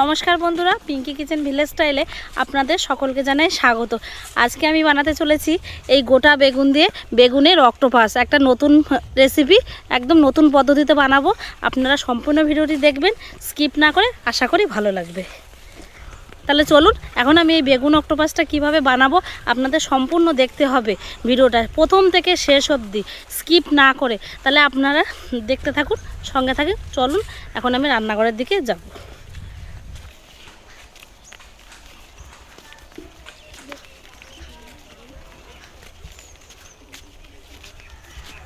নমস্কার বন্ধুরা, Pinki kitchen village স্টাইলে আপনাদের সকলকে জানাই স্বাগত। আজকে আমি বানাতে চলেছি এই গোটা বেগুন দিয়ে বেগুনের অক্টোপাস, একটা নতুন রেসিপি, একদম নতুন পদ্ধতিতে বানাবো। আপনারা সম্পূর্ণ ভিডিওটি দেখবেন, স্কিপ না করে। আশা করি ভালো লাগবে। তাহলে চলুন, এখন আমি এই বেগুন অক্টোপাসটা কিভাবে বানাবো আপনাদের সম্পূর্ণ দেখতে হবে ভিডিওটা, প্রথম থেকে শেষ অবধি স্কিপ না করে। তাহলে আপনারা দেখতে থাকুন, সঙ্গে থাকুন। চলুন এখন আমি রান্নাঘরের দিকে যাব।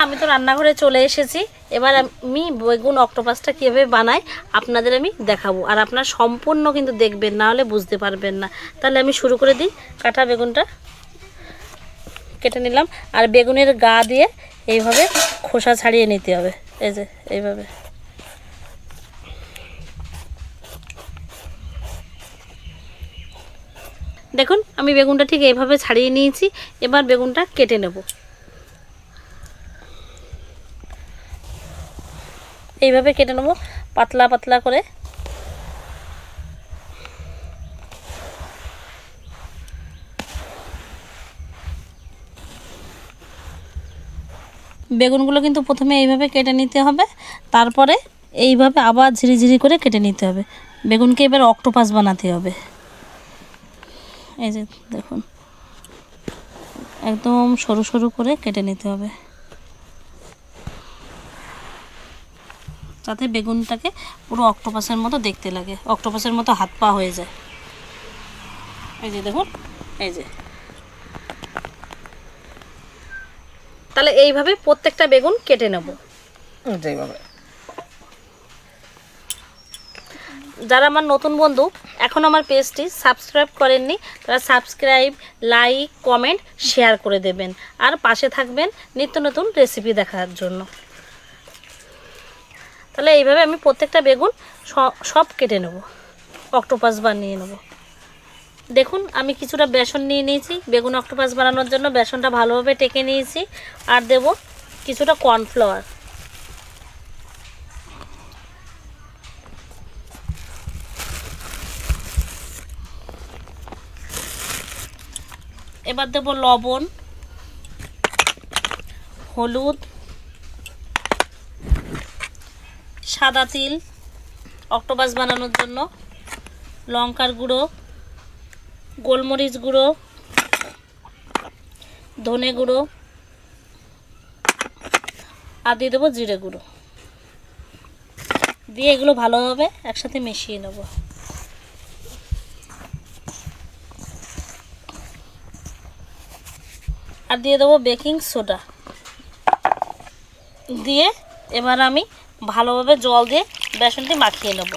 আমি তো রান্নাঘরে চলে এসেছি। এবার আমি বেগুন অক্টোপাসটা কীভাবে বানাই আপনাদের আমি দেখাবো, আর আপনারা সম্পূর্ণ কিন্তু দেখবেন, না হলে বুঝতে পারবেন না। তাহলে আমি শুরু করে দিই। কাটা বেগুনটা কেটে নিলাম, আর বেগুনের গা দিয়ে এইভাবে খোসা ছাড়িয়ে নিতে হবে। এই যে এইভাবে। দেখুন আমি বেগুনটা ঠিক এইভাবে ছাড়িয়ে নিয়েছি। এবার বেগুনটা কেটে নেব। এইভাবে কেটে নেব পাতলা পাতলা করে। বেগুনগুলো কিন্তু প্রথমে এইভাবে কেটে নিতে হবে, তারপরে এইভাবে আবার ঝিরিঝিরি করে কেটে নিতে হবে। বেগুনকে এবার অক্টোপাস বানাতে হবে। এই যে দেখুন, একদম সরু সরু করে কেটে নিতে হবে, যাতে বেগুনটাকে পুরো অক্টোপাসের মতো দেখতে লাগে, অক্টোপাসের মতো হাত পা হয়ে যায়। এই যে দেখুন, এই যে। তাহলে এইভাবে প্রত্যেকটা বেগুন কেটে নেব। এইভাবে। যারা আমার নতুন বন্ধু, এখন আমার পেজটি সাবস্ক্রাইব করেননি, তারা সাবস্ক্রাইব, লাইক, কমেন্ট, শেয়ার করে দেবেন, আর পাশে থাকবেন নিত্য নতুন রেসিপি দেখার জন্য। তাহলে এইভাবে আমি প্রত্যেকটা বেগুন সব কেটে নেব, অক্টোপাস বানিয়ে নেব। দেখুন আমি কিছুটা বেসন নিয়ে নিয়েছি বেগুন অক্টোপাস বানানোর জন্য। বেসনটা ভালোভাবে টেকে নিয়েছি, আর দেব কিছুটা কর্নফ্লাওয়ার। এবার দেব লবণ, হলুদ, সাদা তিল অক্টোপাস বানানোর জন্য, লঙ্কার গুঁড়ো, গোলমরিচ গুঁড়ো, ধনে গুঁড়ো, আর দিয়ে দেবো জিরে গুঁড়ো। দিয়ে এগুলো ভালোভাবে একসাথে মিশিয়ে নেব। আর দিয়ে দেবো বেকিং সোডা। দিয়ে এবার আমি ভালোভাবে জল দিয়ে বেসনটি মাখিয়ে নেব।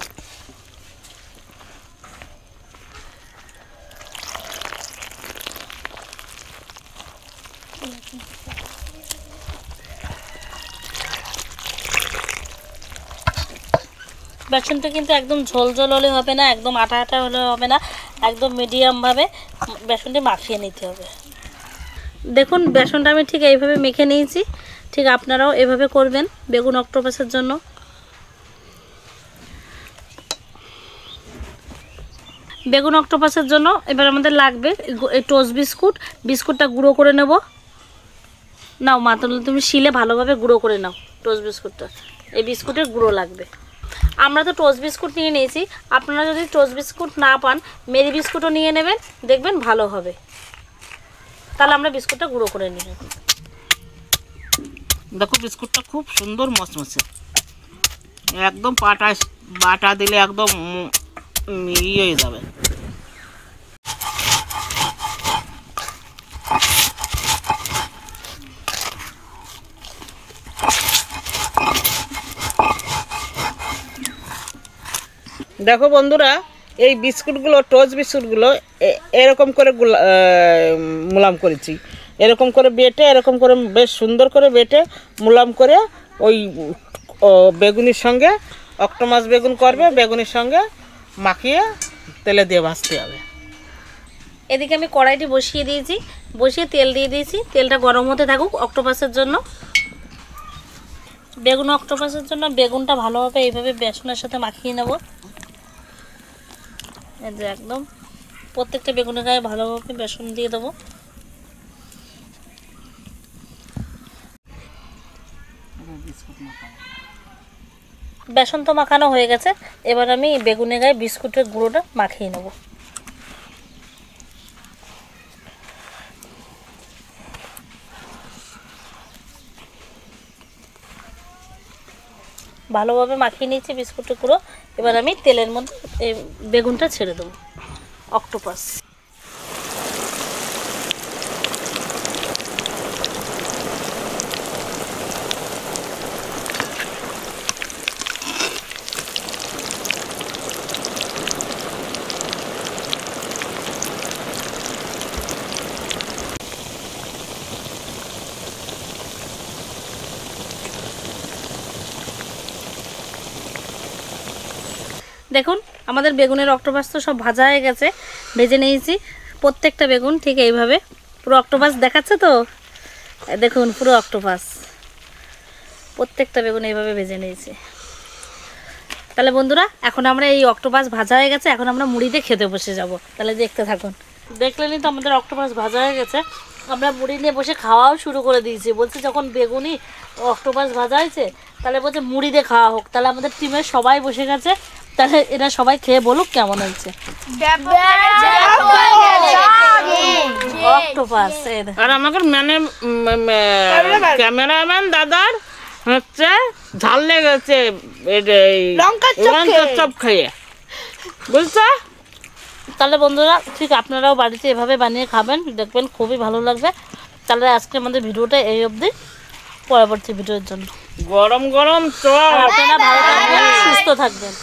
বেসনটা কিন্তু একদম ঝোল ঝোল হলে হবে না, একদম আটা আটা হলে হবে না, একদম মিডিয়ামভাবে বেসনটি মাখিয়ে নিতে হবে। দেখুন বেসনটা আমি ঠিক এইভাবে মেখে নিয়েছি, ঠিক আপনারাও এভাবে করবেন বেগুন অক্টোপাসের জন্য। বেগুন অক্টোপাসের জন্য এবার আমাদের লাগবে এই টোস্ট বিস্কুট। বিস্কুটটা গুঁড়ো করে নেব। নাও মা, তুমি শিলে ভালোভাবে গুঁড়ো করে নাও টোস্ট বিস্কুটটা। এই বিস্কুটের গুঁড়ো লাগবে। আমরা তো টোস্ট বিস্কুট নিয়ে নিয়েছি, আপনারা যদি টোস্ট বিস্কুট না পান মেরি বিস্কুটও নিয়ে নেবেন, দেখবেন ভালো হবে। তাহলে আমরা বিস্কুটটা গুঁড়ো করে নিই। দেখো বিস্কুটটা খুব সুন্দর মচমচে, একদম বাটা দিলে একদম ইয়ে হয়ে যাবে। দেখো বন্ধুরা, এই বিস্কুটগুলো, টোস্ট বিস্কুটগুলো এরকম করে মুলাম করেছি। এরকম করে বেটে, এরকম করে বেশ সুন্দর করে বেটে মুলাম করে ওই বেগুনির সঙ্গে, অক্টোপাস বেগুন করবে, বেগুনির সঙ্গে মাখিয়ে তেলে দিয়ে ভাজতে হবে। এদিকে আমি কড়াইটি বসিয়ে দিয়েছি, বসিয়ে তেল দিয়ে দিয়েছি। তেলটা গরম হতে থাকুক অক্টোপাসের জন্য। বেগুন অক্টোপাসের জন্য বেগুনটা ভালোভাবে এইভাবে বেসনের সাথে মাখিয়ে নেব। এই যে একদম প্রত্যেকটা বেগুনের গায়ে ভালোভাবে বেসন দিয়ে দেবো। বেসন তো মাখানো হয়ে গেছে, এবার আমি বেগুনের গায়ে বিস্কুটের গুঁড়োটা মাখিয়ে নেব। ভালোভাবে মাখিয়ে নিয়েছি বিস্কুটের গুঁড়ো। এবার আমি তেলের মধ্যে এই বেগুনটা ছেড়ে দেবো, অক্টোপাস। দেখুন আমাদের বেগুনের অক্টোপাস তো সব ভাজা হয়ে গেছে, ভেজে নিয়েছি প্রত্যেকটা বেগুন ঠিক এইভাবে। পুরো অক্টোপাস দেখাচ্ছে তো, দেখুন পুরো অক্টোপাস প্রত্যেকটা বেগুন এইভাবে ভেজে নিয়েছি। তাহলে বন্ধুরা এখন আমরা এই অক্টোপাস ভাজা হয়ে গেছে, এখন আমরা মুড়ি দিয়ে খেতে বসে যাব। তাহলে দেখতে থাকুন। দেখলেনই তো আমাদের অক্টোপাস ভাজা হয়ে গেছে, আমরা মুড়ি নিয়ে বসে খাওয়াও শুরু করে দিয়েছি। বলছি যখন বেগুনি অক্টোপাস ভাজা হয়েছে তাহলে বলছে মুড়ি দিয়ে খাওয়া হোক। তাহলে আমাদের টিমের সবাই বসে গেছে, তাহলে এরা সবাই খেয়ে বলুক কেমন হয়েছে। অক্টোপাস আর আমাকে মানে ক্যামেরাম্যান দাদার হচ্ছে ঝাল লেগেছে লঙ্কার চপ খেয়ে, বুঝছো? তাহলে বন্ধুরা ঠিক আপনারাও বাড়িতে এভাবে বানিয়ে খাবেন, দেখবেন খুবই ভালো লাগবে। তাহলে আজকে আমাদের ভিডিওটা এই অবধি, পরবর্তী ভিডিওর জন্য গরম গরম চপ। আপনারা ভালো থাকবেন, সুস্থ থাকবেন।